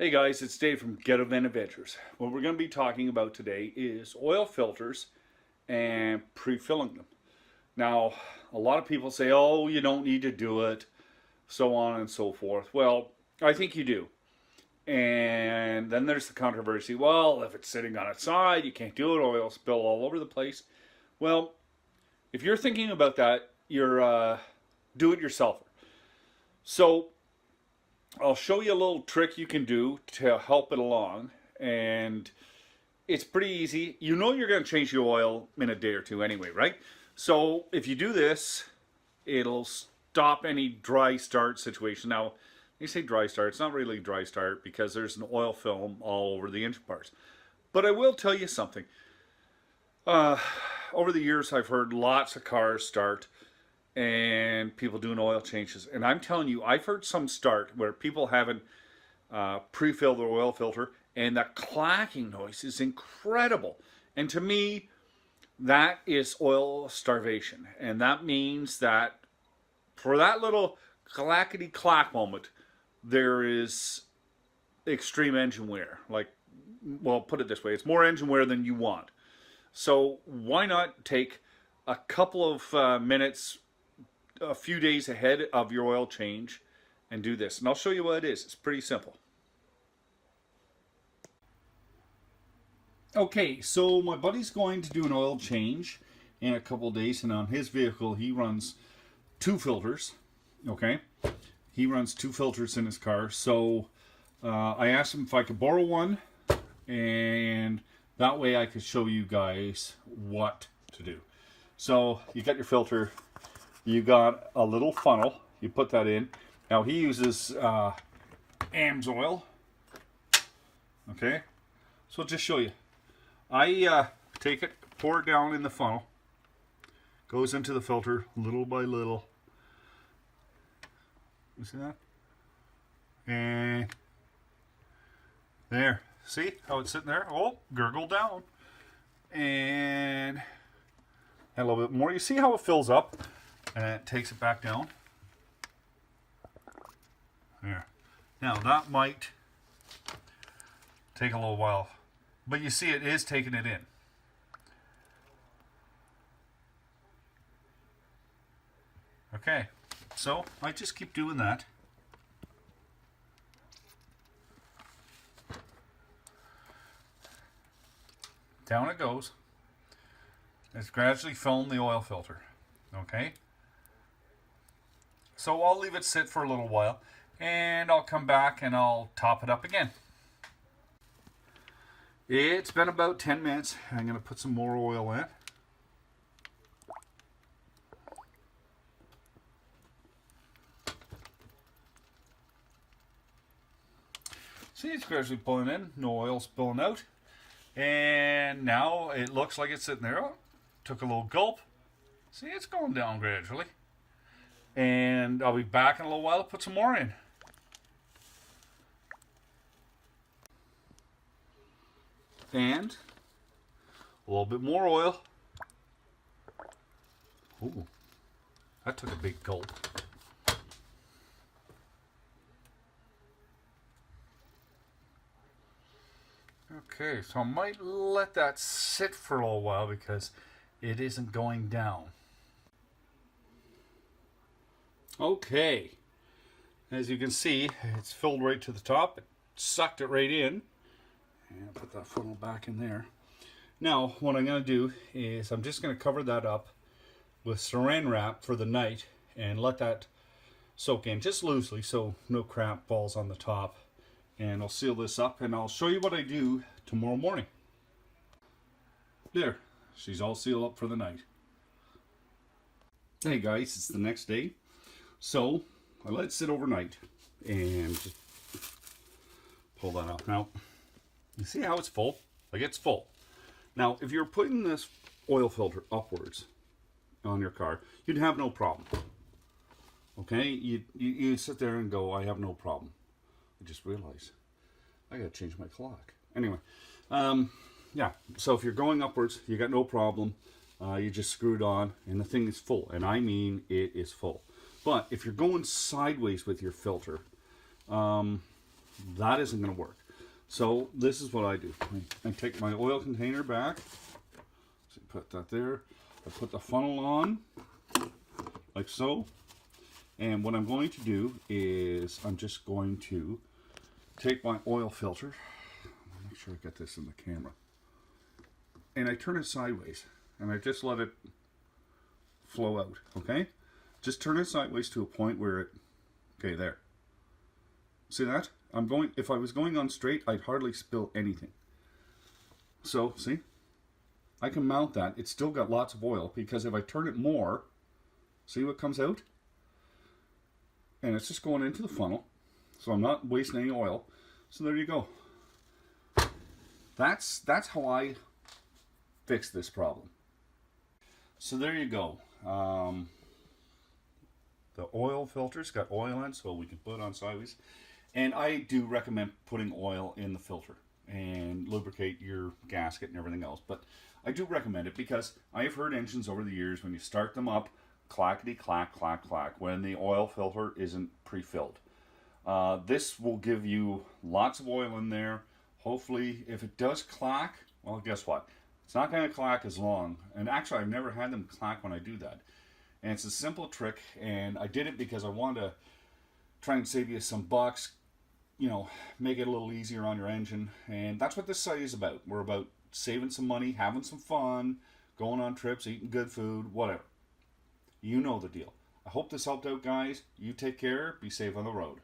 Hey guys, it's Dave from Ghetto Van Adventures. What we're going to be talking about today is oil filters and pre-filling them. Now, a lot of people say, oh, you don't need to do it, so on and so forth. Well, I think you do. And then there's the controversy, well, if it's sitting on its side, you can't do it, oil spill all over the place. Well, if you're thinking about that, you're a do-it-yourselfer. So, I'll show you a little trick you can do to help it along, and it's pretty easy. You know you're going to change your oil in a day or two anyway, right? So if you do this, it'll stop any dry start situation. Now, you say dry start, it's not really dry start because there's an oil film all over the engine parts. But I will tell you something. Over the years, I've heard lots of cars start and people doing oil changes, and I'm telling you, I've heard some start where people haven't pre-filled their oil filter, and that clacking noise is incredible. And to me, that is oil starvation, and that means that for that little clackety clack moment, there is extreme engine wear. Like, well, put it this way, it's more engine wear than you want. So why not take a couple of minutes a few days ahead of your oil change and do this, and I'll show you what it is. It's pretty simple. Okay, so my buddy's going to do an oil change in a couple of days, and on his vehicle he runs two filters. Okay, he runs two filters in his car, so I asked him if I could borrow one, and that way I could show you guys what to do. So you got your filter, you got a little funnel, you put that in. Now he uses AMS oil. Okay, so I'll just show you. I take it, pour it down in the funnel, goes into the filter little by little. You see that? And there, see how it's sitting there? Oh, gurgle down. And a little bit more. You see how it fills up? And it takes it back down. There. Now that might take a little while, but you see it is taking it in. Okay, so I just keep doing that. Down it goes. It's gradually filling the oil filter. Okay. So I'll leave it sit for a little while, and I'll come back and I'll top it up again. It's been about 10 minutes. I'm going to put some more oil in. See, it's gradually pulling in, no oil spilling out. And now it looks like it's sitting there. Oh, took a little gulp. See, it's going down gradually. And I'll be back in a little while to put some more in. And a little bit more oil. Ooh, that took a big gulp. Okay, so I might let that sit for a little while because it isn't going down. Okay, as you can see, it's filled right to the top. It sucked it right in. And I'll put that funnel back in there. Now, what I'm going to do is I'm just going to cover that up with saran wrap for the night and let that soak in just loosely so no crap falls on the top. And I'll seal this up and I'll show you what I do tomorrow morning. There, she's all sealed up for the night. Hey guys, it's the next day. So I let it sit overnight and just pull that out. Now, you see how it's full? Like, it's full. Now, if you're putting this oil filter upwards on your car, you'd have no problem. Okay, you sit there and go, I have no problem. I just realized I gotta change my clock. Anyway, yeah, so if you're going upwards, you got no problem. You just screw it on and the thing is full, and I mean it is full. But if you're going sideways with your filter, that isn't going to work. So this is what I do. I take my oil container back. So put that there. I put the funnel on, like so. And what I'm going to do is I'm just going to take my oil filter. Make sure I get this in the camera. And I turn it sideways. And I just let it flow out, okay? Just turn it sideways to a point where it, okay, there. See that? If I was going on straight, I'd hardly spill anything. So, see? I can mount that. It's still got lots of oil because if I turn it more, see what comes out? And it's just going into the funnel. So I'm not wasting any oil. So there you go. That's how I fix this problem. So there you go. The oil filter's got oil in, so we can put it on sideways. And I do recommend putting oil in the filter and lubricate your gasket and everything else. But I do recommend it because I have heard engines over the years, when you start them up, clackety clack, clack, clack, when the oil filter isn't pre-filled. This will give you lots of oil in there. Hopefully, if it does clack, well, guess what? It's not going to clack as long. And actually, I've never had them clack when I do that. And it's a simple trick, and I did it because I wanted to try and save you some bucks, you know, make it a little easier on your engine. And that's what this site is about. We're about saving some money, having some fun, going on trips, eating good food, whatever. You know the deal. I hope this helped out, guys. You take care. Be safe on the road.